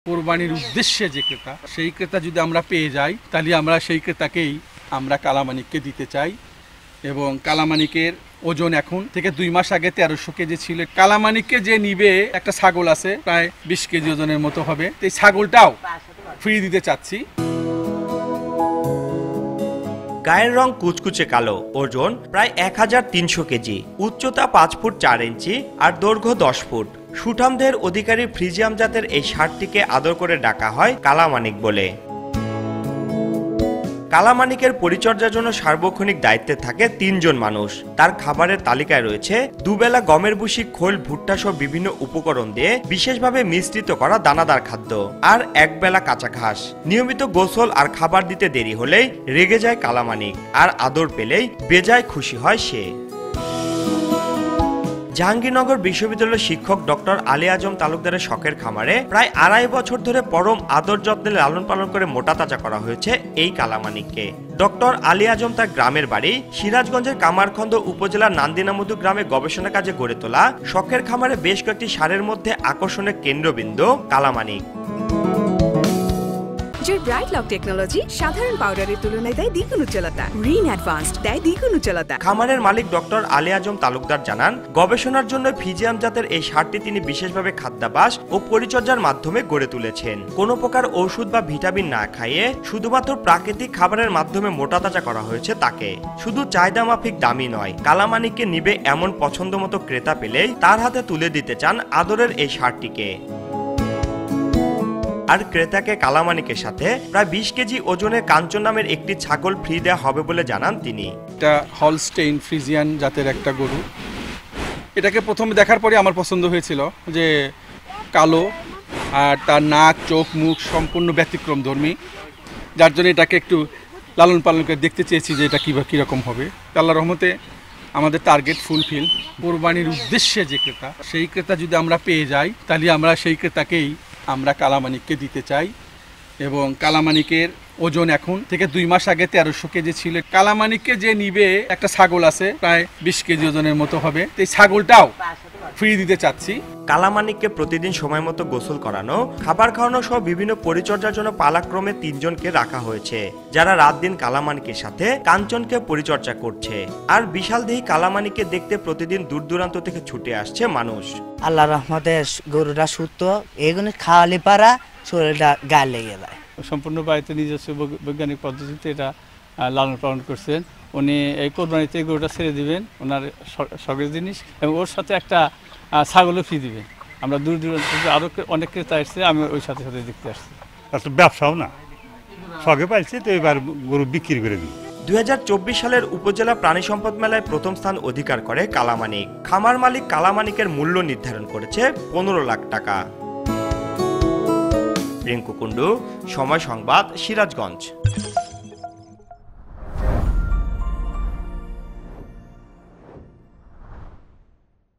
কোরবানির উদ্দেশ্যে যে ক্রেতা, সেই ক্রেতা যদি আমরা পেয়ে যাই তাহলে আমরা সেই ক্রেতাকেই আমরা কালামানিককে দিতে চাই। এবং কালামানিকের ওজন এখন থেকে 2 মাস আগে 1300 কেজি ছিল। কালামানিককে যে নিবে, একটা ছাগল আছে প্রায় 20 কেজি ওজনের মতো হবে, এই ছাগলটাও ফ্রি দিতে চাচ্ছি। গায়ের রং কুচকুচে কালো, ওজন প্রায় 1300 কেজি, উচ্চতা 5 ফুট 4 ইঞ্চি আর দৈর্ঘ্য 10 ফুট। সুঠামদের অধিকারী ফ্রিজিয়াম জাতের এই ষাঁড়টিকে আদর করে ডাকা হয় কালামানিক বলে। কালামানিকের পরিচর্যার জন্য সার্বক্ষণিক দায়িত্বে থাকে 3 জন মানুষ। তার খাবারের তালিকায় রয়েছে দুবেলা গমের ভুসি, খোল, ভুট্টা সহ বিভিন্ন উপকরণ দিয়ে বিশেষভাবে মিশ্রিত করা দানাদার খাদ্য আর একবেলা কাঁচা ঘাস। নিয়মিত গোসল আর খাবার দিতে দেরি হলেই রেগে যায় কালামানিক, আর আদর পেলেই বেজায় খুশি হয় সে। জাহাঙ্গীরনগর বিশ্ববিদ্যালয়ের শিক্ষক ডক্টর আলী আজম তালুকদারের শখের খামারে প্রায় 2.5 বছর ধরে পরম আদর যত্নে লালন পালন করে মোটা তাজা করা হয়েছে এই কালামানিককে। ডক্টর আলী আজম তার গ্রামের বাড়ি সিরাজগঞ্জের কামারখন্দ উপজেলার নান্দিনামধু গ্রামে গবেষণা কাজে গড়ে তোলা শখের খামারে বেশ কয়েকটি ষাঁড়ের মধ্যে আকর্ষণের কেন্দ্রবিন্দু কালামানিক। ব্রাইট লক টেকনোলজি সাধারণ পাউডারের তুলনায় দেয় দ্বিগুণ উজ্জ্বলতা, রিন অ্যাডভান্সড দেয় দ্বিগুণ উজ্জ্বলতা। খামারের মালিক ডক্টর আলী আজম তালুকদার জানান, গবেষণার জন্য ফ্রিজিয়াম জাতের এই ষাঁড়টি তিনি বিশেষভাবে খাদ্যাভ্যাস ও পরিচর্যার মাধ্যমে গড়ে তুলেছেন। কোনো প্রকার ওষুধ বা ভিটামিন না খাইয়ে শুধুমাত্র প্রাকৃতিক খাবারের মাধ্যমে মোটা তাজা করা হয়েছে তাকে। শুধু চাহিদা মাফিক দামি নয়, কালামানিককে নিবে এমন পছন্দ মতো ক্রেতা পেলেই তার হাতে তুলে দিতে চান আদরের এই ষাঁড়টিকে। আর ক্রেতাকে কালামানিকের সাথে প্রায় 20 কেজি ওজনের কাঞ্চন নামের একটি ছাগল ফ্রি দেওয়া হবে বলে জানান তিনি। এটা হলস্টেইন ফ্রিজিয়ান জাতের একটা গরু। এটাকে প্রথমে দেখার পরে আমার পছন্দ হয়েছিল যে কালো, আর তার নাক, চোখ, মুখ সম্পূর্ণ ব্যতিক্রমধর্মী, যার জন্য এটাকে একটু লালন পালন করে দেখতে চেয়েছি যে এটা কীরকম হবে। আল্লাহর রহমতে আমাদের টার্গেট ফুলফিল। কোরবানির উদ্দেশ্যে যে ক্রেতা, সেই ক্রেতা যদি আমরা পেয়ে যাই তাহলে আমরা সেই ক্রেতাকেই আমরা কালামানিককে দিতে চাই। এবং কালামানিকের ওজন এখন থেকে 2 মাস আগে 1300 কেজি ছিল। কালামানিককে যে নিবে, একটা ছাগল আছে প্রায় 20 কেজি ওজনের মতো হবে, এই ছাগলটাও ফ্রি দিতে চাচ্ছি। কালামানিককে প্রতিদিন সময় মতো গোসল করানো, খাবার খাওয়ানো সহ বিভিন্ন পরিচর্যার জন্য পালাক্রমে 3 জনকে রাখা হয়েছে, যারা রাত দিন কালামানিকের সাথে কাঞ্চনকে পরিচর্যা করছে। আর বিশাল দেহি কালামানিককে দেখতে প্রতিদিন দূর দূরান্ত থেকে ছুটে আসছে মানুষ। আল্লাহ রহমতে গরুটা সুস্থ, এগুলো খাওয়ালে পারা শরীরটা গায়ে লেগে যায়। সম্পূর্ণ বাড়িতে নিজস্ব বৈজ্ঞানিক পদ্ধতিতে এটা লালন পালন করছেন। উনি এই কোরবানিতে গরুটা ছেড়ে দিবেন, ওনার শখের জিনিস, এবং ওর সাথে একটা ছাগলও ফ্রি দিবেন। আমরা দূর দূরান্ত থেকে আরও অনেক ক্রেতা এসছে, আমি ওই সাথে সাথে দেখতে আসছি। ব্যবসাও না, শখে পাইছে তো এবার গরু বিক্রি করে দিই। 2024 সালের উপজেলা প্রাণী সম্পদ মেলায় প্রথম স্থান অধিকার করে কালামানিক। খামার মালিক কালামানিকের মূল্য নির্ধারণ করেছে 15 লাখ টাকা। রিঙ্কু কুণ্ডু, সময় সংবাদ, সিরাজগঞ্জ।